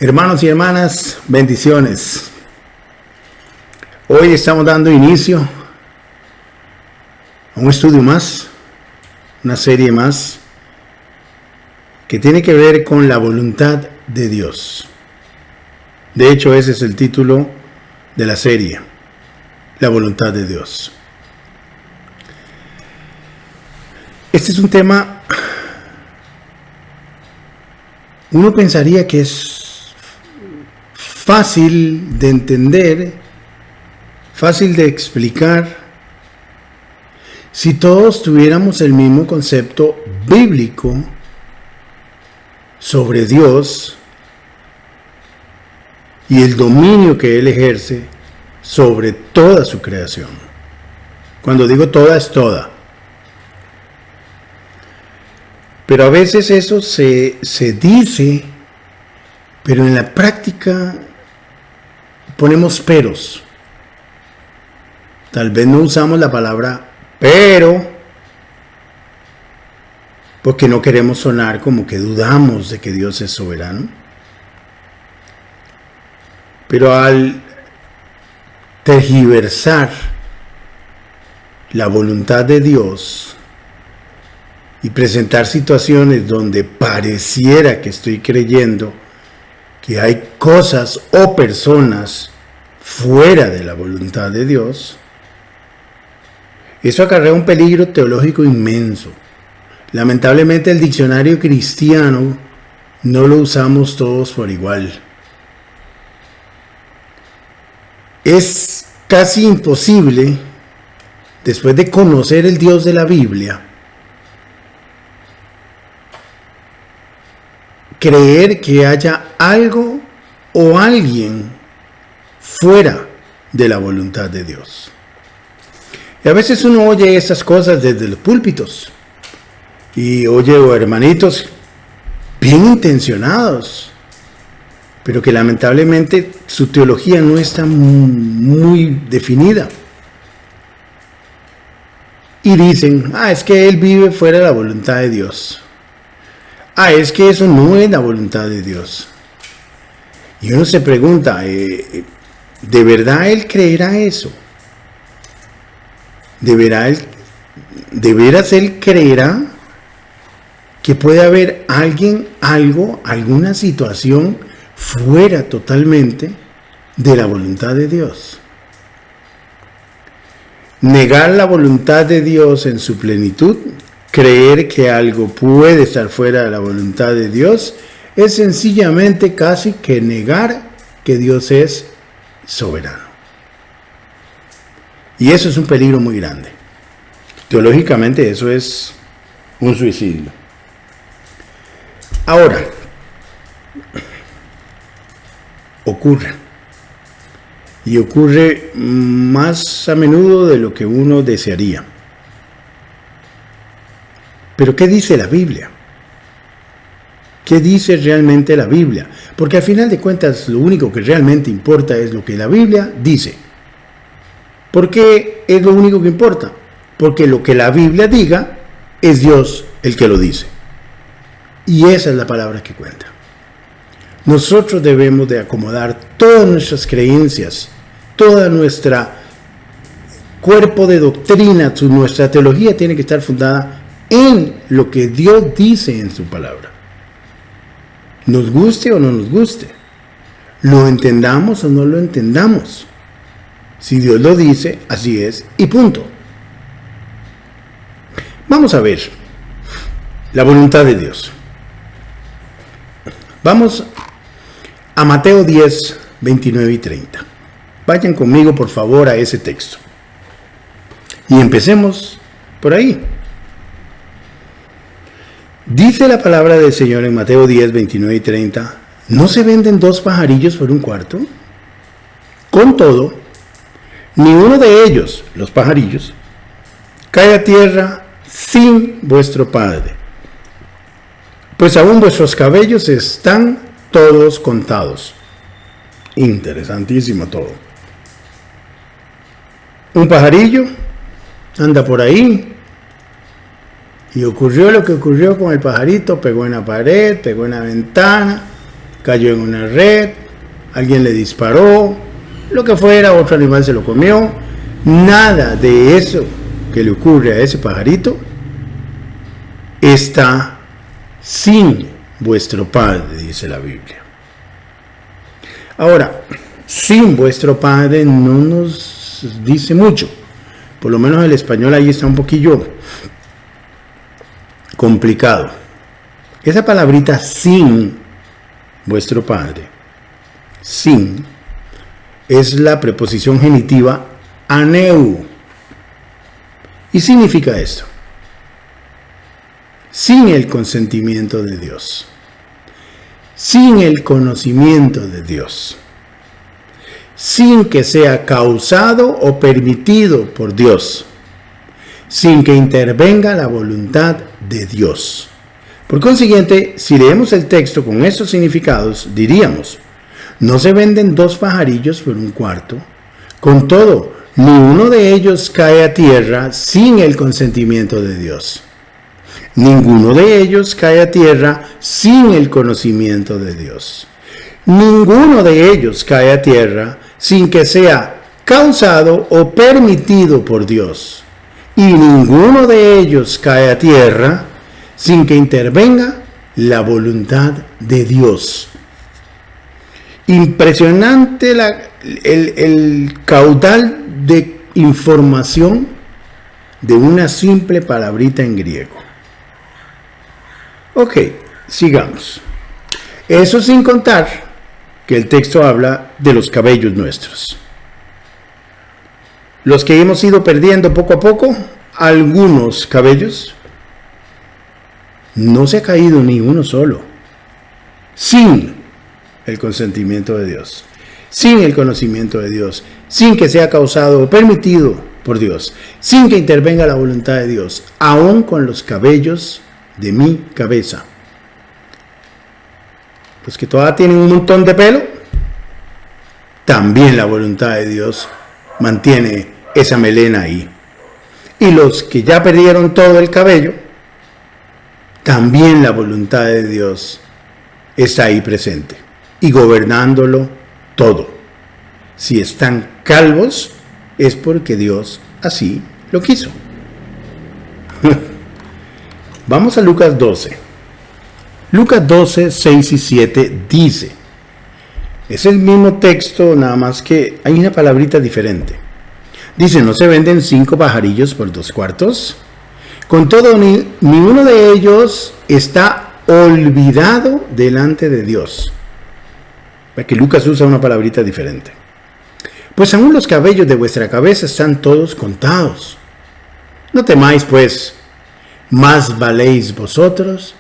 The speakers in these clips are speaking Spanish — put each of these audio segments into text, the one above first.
Hermanos y hermanas, bendiciones. Hoy estamos dando inicio a un estudio más, una serie más, que tiene que ver con la voluntad de Dios. De hecho, ese es el título de la serie, la voluntad de Dios. Este es un tema, uno pensaría que es fácil de entender, fácil de explicar, si todos tuviéramos el mismo concepto bíblico sobre Dios y el dominio que Él ejerce sobre toda su creación. Cuando digo toda, es toda. Pero a veces eso se dice, pero en la práctica ponemos peros. Tal vez no usamos la palabra pero, porque no queremos sonar como que dudamos de que Dios es soberano. Pero al tergiversar la voluntad de Dios y presentar situaciones donde pareciera que estoy creyendo que hay cosas o personas fuera de la voluntad de Dios, eso acarrea un peligro teológico inmenso. Lamentablemente el diccionario cristiano no lo usamos todos por igual. Es casi imposible, después de conocer el Dios de la Biblia, creer que haya algo o alguien fuera de la voluntad de Dios. Y a veces uno oye esas cosas desde los púlpitos y oye hermanitos bien intencionados, pero que lamentablemente su teología no está muy definida. Y dicen, es que él vive fuera de la voluntad de Dios. Es que eso no es la voluntad de Dios. Y uno se pregunta, ¿de verdad él creerá eso? ¿De veras él creerá que puede haber alguien, algo, alguna situación fuera totalmente de la voluntad de Dios? Negar la voluntad de Dios en su plenitud, creer que algo puede estar fuera de la voluntad de Dios, es sencillamente casi que negar que Dios es soberano. Y eso es un peligro muy grande. Teológicamente eso es un suicidio. Ahora, ocurre. Y ocurre más a menudo de lo que uno desearía. Pero ¿qué dice la Biblia? ¿Qué dice realmente la Biblia? Porque al final de cuentas lo único que realmente importa es lo que la Biblia dice. ¿Por qué es lo único que importa? Porque lo que la Biblia diga es Dios el que lo dice. Y esa es la palabra que cuenta. Nosotros debemos de acomodar todas nuestras creencias, toda nuestra cuerpo de doctrina, nuestra teología tiene que estar fundada en lo que Dios dice en su palabra. Nos guste o no nos guste, lo entendamos o no lo entendamos. Si Dios lo dice, así es y punto. Vamos a ver la voluntad de Dios. Vamos a Mateo 10, 29 y 30. Vayan conmigo por favor a ese texto. Y empecemos por ahí. Dice la palabra del Señor en Mateo 10, 29 y 30, ¿no se venden 2 pajarillos por un cuarto? Con todo, ni uno de ellos, los pajarillos, cae a tierra sin vuestro Padre, pues aún vuestros cabellos están todos contados. Interesantísimo todo. Un pajarillo anda por ahí y ocurrió lo que ocurrió con el pajarito, pegó en la pared, pegó en la ventana cayó en una red, alguien le disparó, lo que fuera, otro animal se lo comió. Nada de eso que le ocurre a ese pajarito está sin vuestro Padre, dice la Biblia. Ahora, sin vuestro Padre no nos dice mucho. Por lo menos el español ahí está un poquillo complicado. Esa palabrita sin vuestro Padre, sin, es la preposición genitiva aneu. Y significa esto: sin el consentimiento de Dios, sin el conocimiento de Dios, sin que sea causado o permitido por Dios, sin que intervenga la voluntad de Dios. Por consiguiente, si leemos el texto con estos significados, diríamos: no se venden dos pajarillos por un cuarto, con todo, ni uno de ellos cae a tierra sin el consentimiento de Dios. Ninguno de ellos cae a tierra sin el conocimiento de Dios. Ninguno de ellos cae a tierra sin que sea causado o permitido por Dios. Y ninguno de ellos cae a tierra sin que intervenga la voluntad de Dios. Impresionante el caudal de información de una simple palabrita en griego. Ok, sigamos. Eso sin contar que el texto habla de los cabellos nuestros. Los que hemos ido perdiendo poco a poco, algunos cabellos, no se ha caído ni uno solo, sin el consentimiento de Dios, sin el conocimiento de Dios, sin que sea causado o permitido por Dios, sin que intervenga la voluntad de Dios, aún con los cabellos de mi cabeza. Los que todavía tienen un montón de pelo, también la voluntad de Dios mantiene esa melena ahí. Y los que ya perdieron todo el cabello, también la voluntad de Dios está ahí presente y gobernándolo todo. Si están calvos, es porque Dios así lo quiso. Vamos a Lucas 12. Lucas 12, 6 y 7 dice, es el mismo texto, nada más que hay una palabrita diferente. Dice: ¿no se venden 5 pajarillos por 2 cuartos? Con todo, ni uno de ellos está olvidado delante de Dios. Porque Lucas usa una palabrita diferente. Pues aún los cabellos de vuestra cabeza están todos contados. No temáis, pues, más valéis vosotros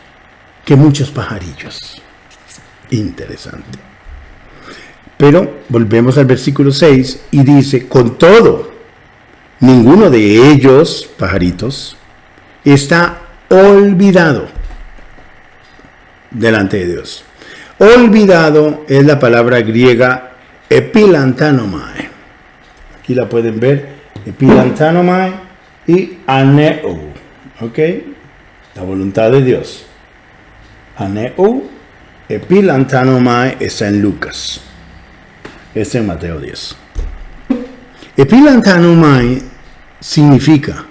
que muchos pajarillos. Interesante. Pero volvemos al versículo 6 y dice: con todo, ninguno de ellos, pajaritos, está olvidado delante de Dios. Olvidado es la palabra griega epilantanomai. Aquí la pueden ver, epilantanomai y aneu. ¿Ok? La voluntad de Dios. Aneu, epilantanomai está en Lucas. Está en Mateo 10. Epilantanomai significa,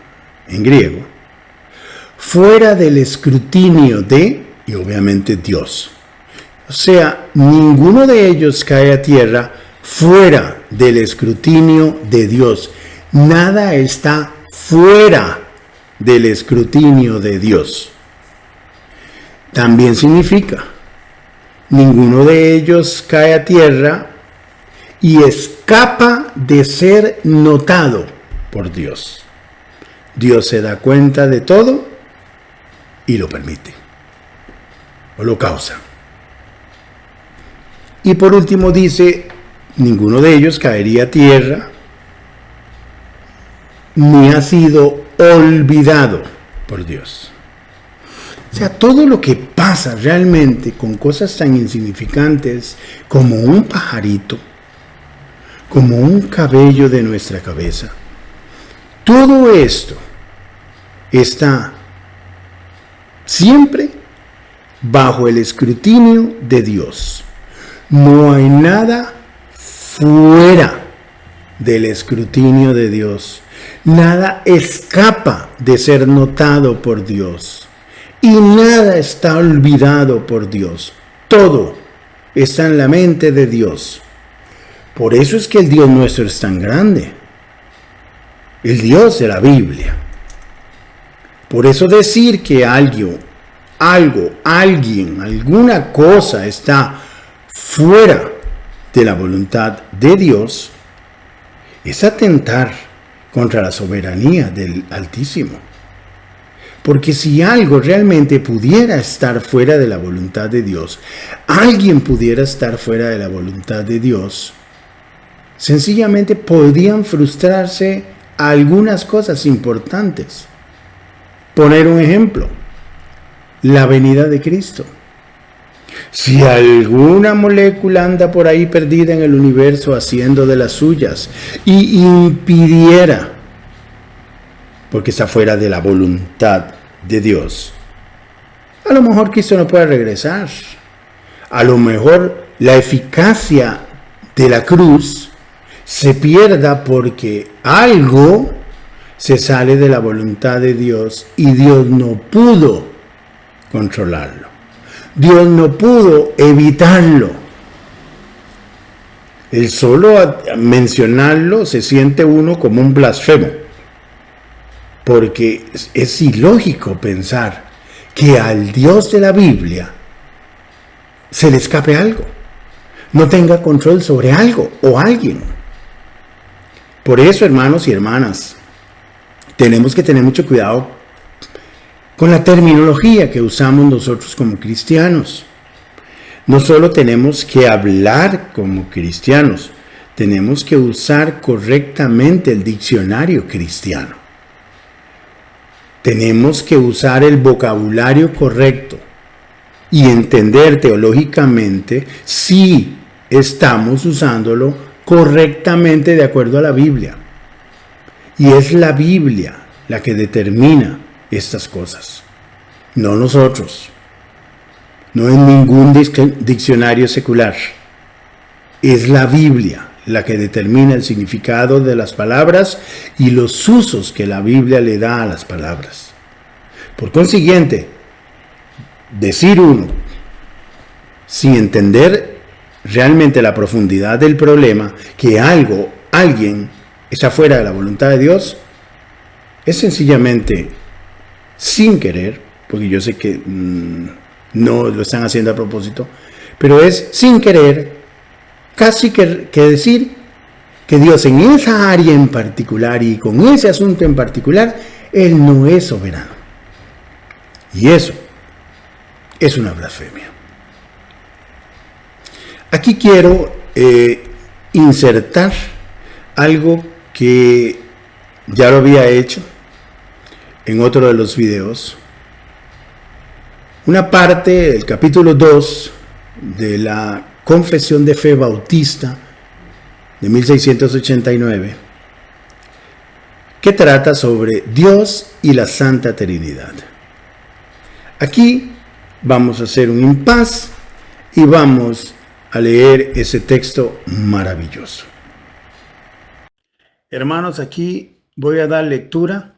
en griego, fuera del escrutinio de, y obviamente, Dios. O sea, ninguno de ellos cae a tierra fuera del escrutinio de Dios. Nada está fuera del escrutinio de Dios. También significa, ninguno de ellos cae a tierra y escapa de ser notado por Dios. Dios se da cuenta de todo y lo permite, o lo causa. Y por último dice, ninguno de ellos caería a tierra, ni ha sido olvidado por Dios. O sea, todo lo que pasa realmente con cosas tan insignificantes como un pajarito, como un cabello de nuestra cabeza, todo esto está siempre bajo el escrutinio de Dios. No hay nada fuera del escrutinio de Dios. Nada escapa de ser notado por Dios. Y nada está olvidado por Dios. Todo está en la mente de Dios. Por eso es que el Dios nuestro es tan grande. El Dios de la Biblia. Por eso decir que alguien, alguna cosa está fuera de la voluntad de Dios es atentar contra la soberanía del Altísimo. Porque si algo realmente pudiera estar fuera de la voluntad de Dios, alguien pudiera estar fuera de la voluntad de Dios, sencillamente podrían frustrarse algunas cosas importantes. Poner un ejemplo, la venida de Cristo. Si alguna molécula anda por ahí perdida en el universo haciendo de las suyas y impidiera, porque está fuera de la voluntad de Dios, a lo mejor Cristo no puede regresar. A lo mejor la eficacia de la cruz se pierda porque algo se sale de la voluntad de Dios y Dios no pudo controlarlo. Dios no pudo evitarlo. El solo mencionarlo se siente uno como un blasfemo, porque es ilógico pensar que al Dios de la Biblia se le escape algo, no tenga control sobre algo o alguien. Por eso, hermanos y hermanas, tenemos que tener mucho cuidado con la terminología que usamos nosotros como cristianos. No solo tenemos que hablar como cristianos, tenemos que usar correctamente el diccionario cristiano. Tenemos que usar el vocabulario correcto y entender teológicamente si estamos usándolo correctamente de acuerdo a la Biblia. Y es la Biblia la que determina estas cosas, no nosotros, no en ningún diccionario secular. Es la Biblia la que determina el significado de las palabras y los usos que la Biblia le da a las palabras. Por consiguiente, decir uno, sin entender realmente la profundidad del problema, que alguien está fuera de la voluntad de Dios, es sencillamente sin querer, porque yo sé que no lo están haciendo a propósito, pero es sin querer casi que decir que Dios en esa área en particular y con ese asunto en particular, Él no es soberano. Y eso es una blasfemia. Aquí quiero insertar algo que ya lo había hecho en otro de los videos. Una parte del capítulo 2 de la Confesión de Fe Bautista de 1689, que trata sobre Dios y la Santa Trinidad. Aquí vamos a hacer un impasse y vamos a leer ese texto maravilloso. Hermanos, aquí voy a dar lectura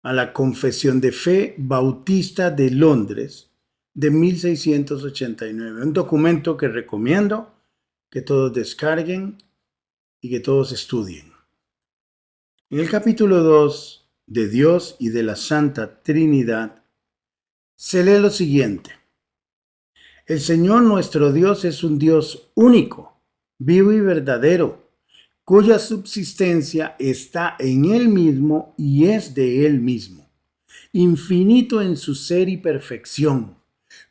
a la Confesión de Fe Bautista de Londres de 1689, un documento que recomiendo que todos descarguen y que todos estudien. En el capítulo 2 de Dios y de la Santa Trinidad se lee lo siguiente: el Señor nuestro Dios es un Dios único, vivo y verdadero, cuya subsistencia está en Él mismo y es de Él mismo, infinito en su ser y perfección,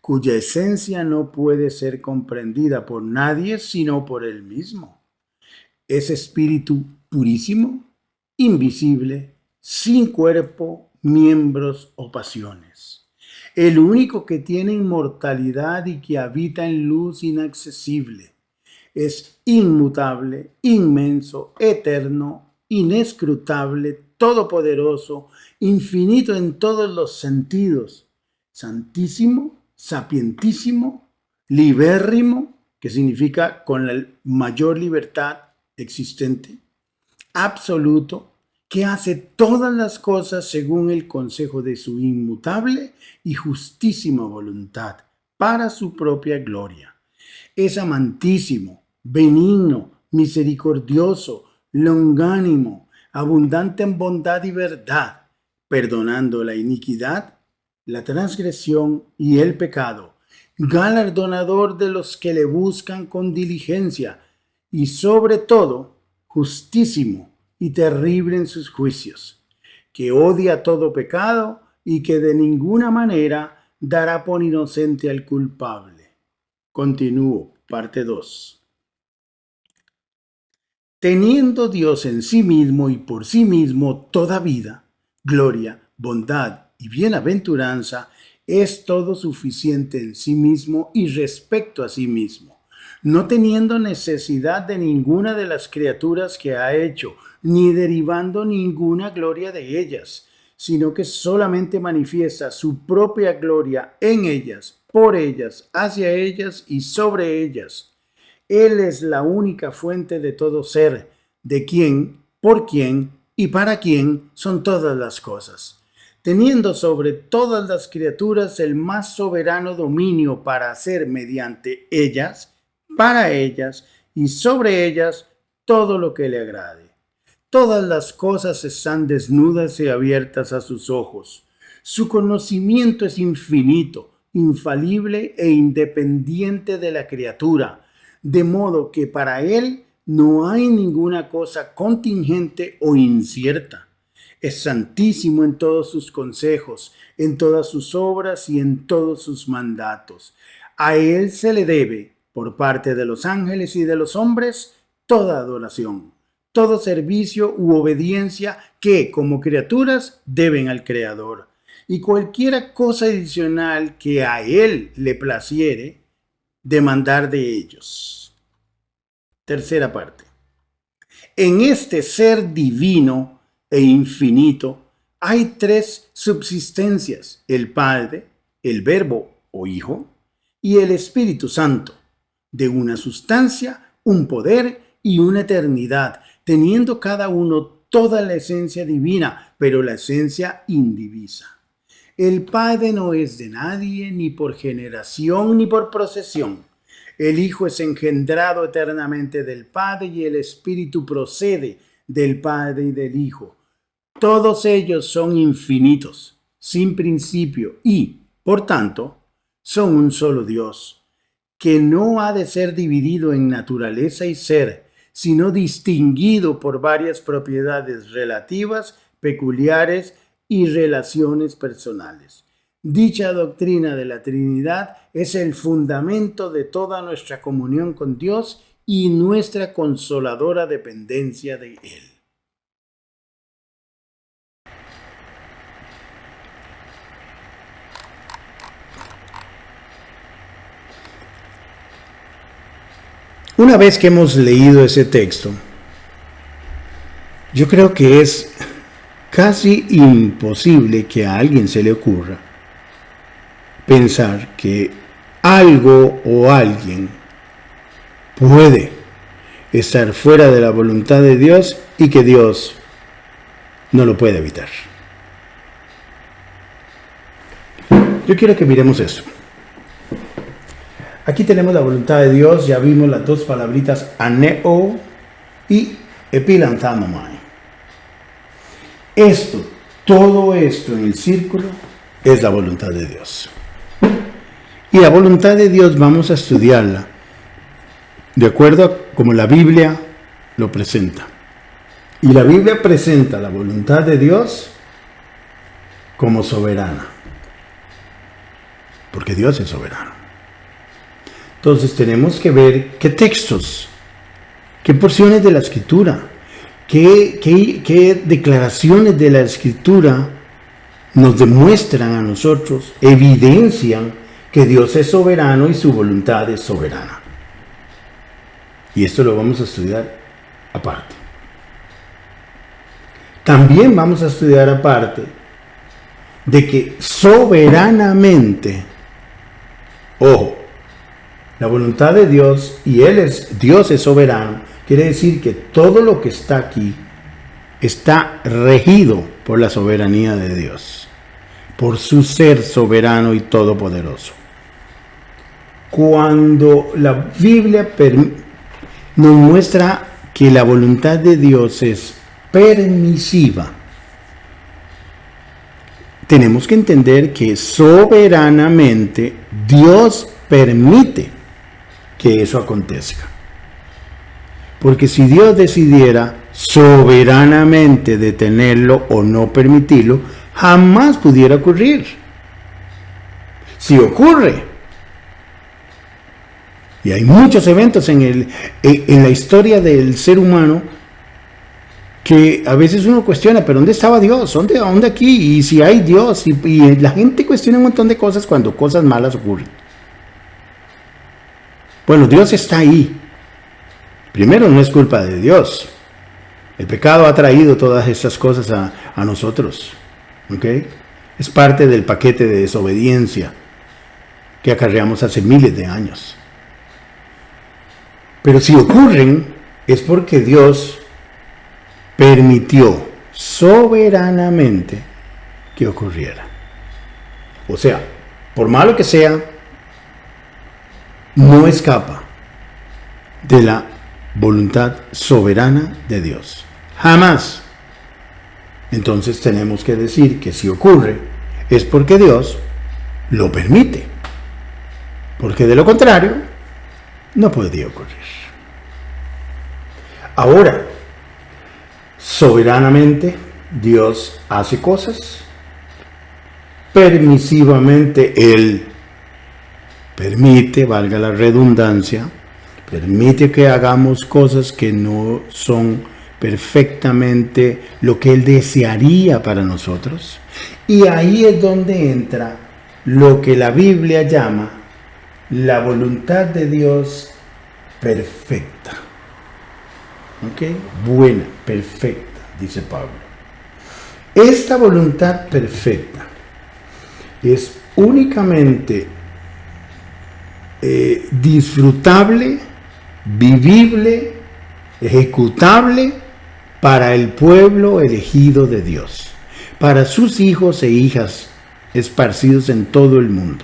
cuya esencia no puede ser comprendida por nadie sino por Él mismo. Es espíritu purísimo, invisible, sin cuerpo, miembros o pasiones. El único que tiene inmortalidad y que habita en luz inaccesible. Es inmutable, inmenso, eterno, inescrutable, todopoderoso, infinito en todos los sentidos, santísimo, sapientísimo, libérrimo, que significa con la mayor libertad existente, absoluto, que hace todas las cosas según el consejo de su inmutable y justísima voluntad, para su propia gloria. Es amantísimo, benigno, misericordioso, longánimo, abundante en bondad y verdad, perdonando la iniquidad, la transgresión y el pecado, galardonador de los que le buscan con diligencia, y sobre todo, justísimo y terrible en sus juicios, que odia todo pecado y que de ninguna manera dará por inocente al culpable. Continúo, parte 2. Teniendo Dios en sí mismo y por sí mismo toda vida, gloria, bondad y bienaventuranza, es todo suficiente en sí mismo y respecto a sí mismo, no teniendo necesidad de ninguna de las criaturas que ha hecho, ni derivando ninguna gloria de ellas, sino que solamente manifiesta su propia gloria en ellas, por ellas, hacia ellas y sobre ellas. Él es la única fuente de todo ser, de quien, por quien y para quien son todas las cosas, teniendo sobre todas las criaturas el más soberano dominio para hacer mediante ellas, para ellas y sobre ellas todo lo que le agrade. Todas las cosas están desnudas y abiertas a sus ojos. Su conocimiento es infinito, infalible e independiente de la criatura, de modo que para él no hay ninguna cosa contingente o incierta. Es santísimo en todos sus consejos, en todas sus obras y en todos sus mandatos. A él se le debe, por parte de los ángeles y de los hombres, toda adoración, todo servicio u obediencia que, como criaturas, deben al Creador, y cualquiera cosa adicional que a él le placiere demandar de ellos. Tercera parte. En este ser divino e infinito hay tres subsistencias: el Padre, el Verbo o Hijo, y el Espíritu Santo, de una sustancia, un poder y una eternidad, teniendo cada uno toda la esencia divina, pero la esencia indivisa. El Padre no es de nadie, ni por generación, ni por procesión. El Hijo es engendrado eternamente del Padre, y el Espíritu procede del Padre y del Hijo. Todos ellos son infinitos, sin principio, y, por tanto, son un solo Dios, que no ha de ser dividido en naturaleza y ser, sino distinguido por varias propiedades relativas, peculiares y relaciones personales. Dicha doctrina de la Trinidad es el fundamento de toda nuestra comunión con Dios y nuestra consoladora dependencia de Él. Una vez que hemos leído ese texto, yo creo que es casi imposible que a alguien se le ocurra pensar que algo o alguien puede estar fuera de la voluntad de Dios y que Dios no lo puede evitar. Yo quiero que miremos esto. Aquí tenemos la voluntad de Dios, ya vimos las dos palabritas aneo y epilanzanomai. Todo esto en el círculo es la voluntad de Dios. Y la voluntad de Dios vamos a estudiarla de acuerdo a como la Biblia lo presenta. Y la Biblia presenta la voluntad de Dios como soberana, porque Dios es soberano. Entonces tenemos que ver qué textos, qué porciones de la Escritura, qué declaraciones de la Escritura nos demuestran a nosotros, evidencian que Dios es soberano y su voluntad es soberana. Y esto lo vamos a estudiar aparte. También vamos a estudiar aparte de que soberanamente, ojo, la voluntad de Dios, y Dios es soberano, quiere decir que todo lo que está aquí está regido por la soberanía de Dios, por su ser soberano y todopoderoso. Cuando la Biblia nos muestra que la voluntad de Dios es permisiva, tenemos que entender que soberanamente Dios permite que eso acontezca. Porque si Dios decidiera soberanamente detenerlo o no permitirlo, jamás pudiera ocurrir. Si ocurre, y hay muchos eventos en la historia del ser humano que a veces uno cuestiona, pero ¿dónde estaba Dios? ¿Dónde aquí? Y si hay Dios, y la gente cuestiona un montón de cosas cuando cosas malas ocurren. Bueno, Dios está ahí. Primero, no es culpa de Dios. El pecado ha traído todas estas cosas a nosotros. ¿Ok? Es parte del paquete de desobediencia que acarreamos hace miles de años. Pero si ocurren, es porque Dios permitió soberanamente que ocurriera. O sea, por malo que sea, no escapa de la voluntad soberana de Dios. Jamás. Entonces tenemos que decir que si ocurre, es porque Dios lo permite. Porque de lo contrario, no podría ocurrir. Ahora, soberanamente, Dios hace cosas. Permisivamente, Él permite, valga la redundancia, permite que hagamos cosas que no son perfectamente lo que Él desearía para nosotros. Y ahí es donde entra lo que la Biblia llama la voluntad de Dios perfecta. ¿Ok? Buena, perfecta, dice Pablo. Esta voluntad perfecta es únicamente disfrutable, vivible, ejecutable para el pueblo elegido de Dios, para sus hijos e hijas esparcidos en todo el mundo.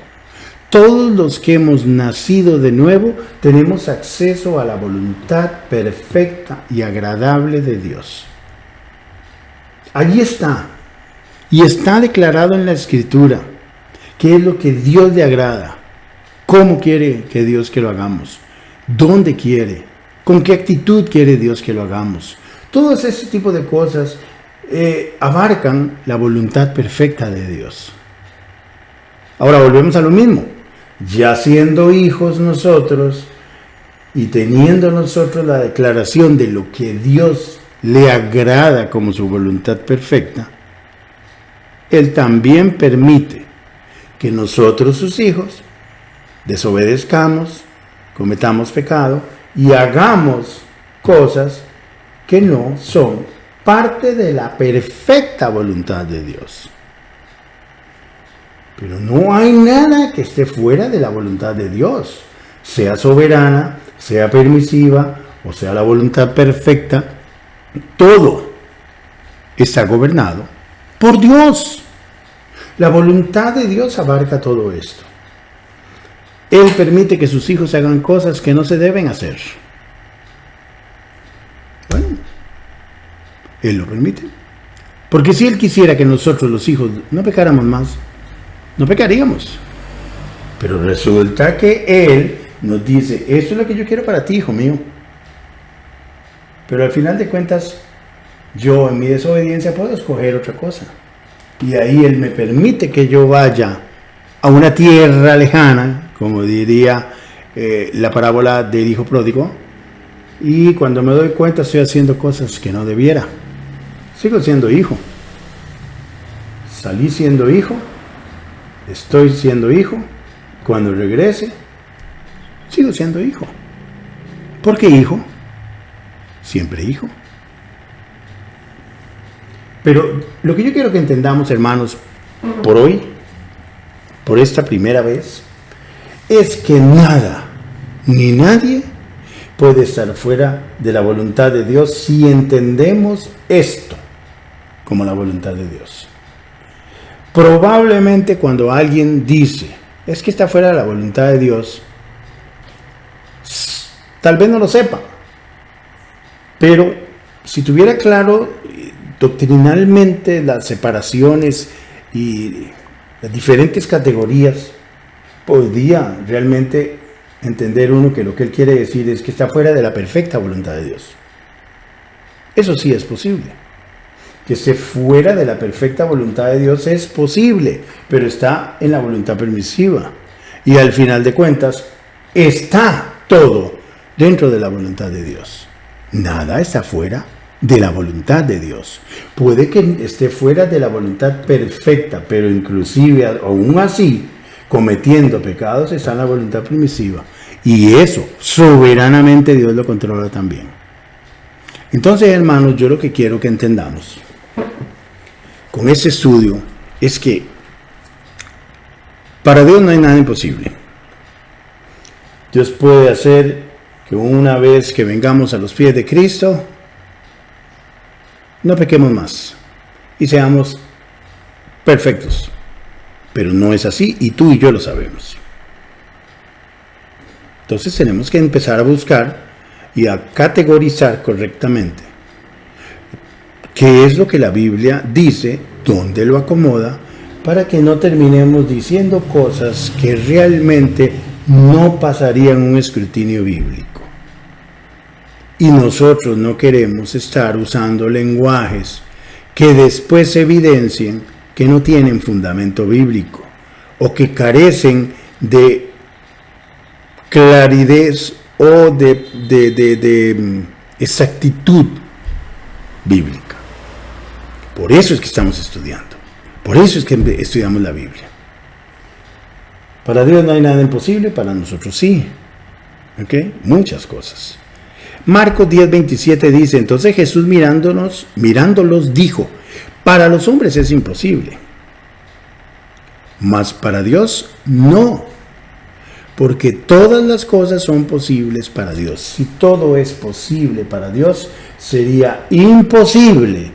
Todos los que hemos nacido de nuevo tenemos acceso a la voluntad perfecta y agradable de Dios. Allí está, y está declarado en la Escritura qué es lo que Dios le agrada, cómo quiere que Dios que lo hagamos, dónde quiere, con qué actitud quiere Dios que lo hagamos. Todos ese tipo de cosas abarcan la voluntad perfecta de Dios. Ahora volvemos a lo mismo. Ya siendo hijos nosotros y teniendo nosotros la declaración de lo que Dios le agrada como su voluntad perfecta, Él también permite que nosotros, sus hijos, desobedezcamos, cometamos pecado y hagamos cosas que no son parte de la perfecta voluntad de Dios. Pero no hay nada que esté fuera de la voluntad de Dios, sea soberana, sea permisiva o sea la voluntad perfecta. Todo está gobernado por Dios. La voluntad de Dios abarca todo esto. Él permite que sus hijos hagan cosas que no se deben hacer. Bueno, Él lo permite. Porque si Él quisiera que nosotros, los hijos, no pecáramos más, no pecaríamos. Pero resulta que Él nos dice, esto es lo que yo quiero para ti, hijo mío. Pero al final de cuentas, yo en mi desobediencia puedo escoger otra cosa. Y ahí Él me permite que yo vaya a una tierra lejana, como diría la parábola del hijo pródigo, y cuando me doy cuenta estoy haciendo cosas que no debiera. Sigo siendo hijo. Salí siendo hijo. Estoy siendo hijo. Cuando regrese, sigo siendo hijo. ¿Por qué hijo? Siempre hijo. Pero lo que yo quiero que entendamos, hermanos, por hoy, por esta primera vez, es que nada ni nadie puede estar fuera de la voluntad de Dios si entendemos esto como la voluntad de Dios. Probablemente cuando alguien dice, es que está fuera de la voluntad de Dios, tal vez no lo sepa, pero si tuviera claro doctrinalmente las separaciones y las diferentes categorías, podría realmente entender uno que lo que él quiere decir es que está fuera de la perfecta voluntad de Dios. Eso sí es posible. Que esté fuera de la perfecta voluntad de Dios es posible, pero está en la voluntad permisiva. Y al final de cuentas, está todo dentro de la voluntad de Dios. Nada está fuera de la voluntad de Dios. Puede que esté fuera de la voluntad perfecta, pero inclusive aún así, cometiendo pecados, está en la voluntad permisiva. Y eso, soberanamente Dios lo controla también. Entonces, hermanos, yo lo que quiero que entendamos con este estudio es que para Dios no hay nada imposible. Dios puede hacer que una vez que vengamos a los pies de Cristo, no pequemos más y seamos perfectos. Pero no es así y tú y yo lo sabemos. Entonces tenemos que empezar a buscar y a categorizar correctamente qué es lo que la Biblia dice, dónde lo acomoda, para que no terminemos diciendo cosas que realmente no pasarían un escrutinio bíblico. Y nosotros no queremos estar usando lenguajes que después evidencien que no tienen fundamento bíblico o que carecen de claridad o de exactitud bíblica. Por eso es que estamos estudiando. Por eso es que estudiamos la Biblia. Para Dios no hay nada imposible, para nosotros sí. ¿Ok? Muchas cosas. Marcos 10:27 dice, entonces Jesús mirándolos dijo, para los hombres es imposible, mas para Dios no, porque todas las cosas son posibles para Dios. Si todo es posible para Dios, sería imposible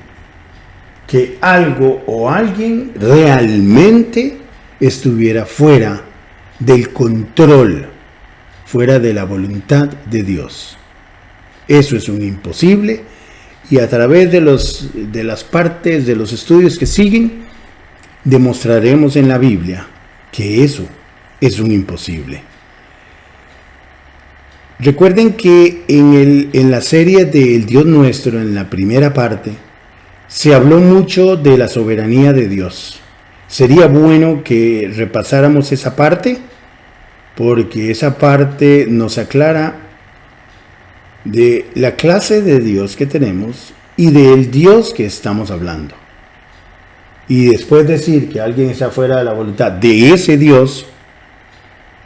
que algo o alguien realmente estuviera fuera del control, fuera de la voluntad de Dios. Eso es un imposible, y a través de las partes de los estudios que siguen, demostraremos en la Biblia que eso es un imposible. Recuerden que en la serie de El Dios Nuestro, en la primera parte, se habló mucho de la soberanía de Dios. Sería bueno que repasáramos esa parte, porque esa parte nos aclara de la clase de Dios que tenemos y del Dios que estamos hablando. Y después decir que alguien está fuera de la voluntad de ese Dios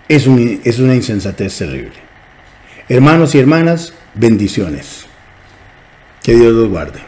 es una insensatez terrible. Hermanos y hermanas, bendiciones. Que Dios los guarde.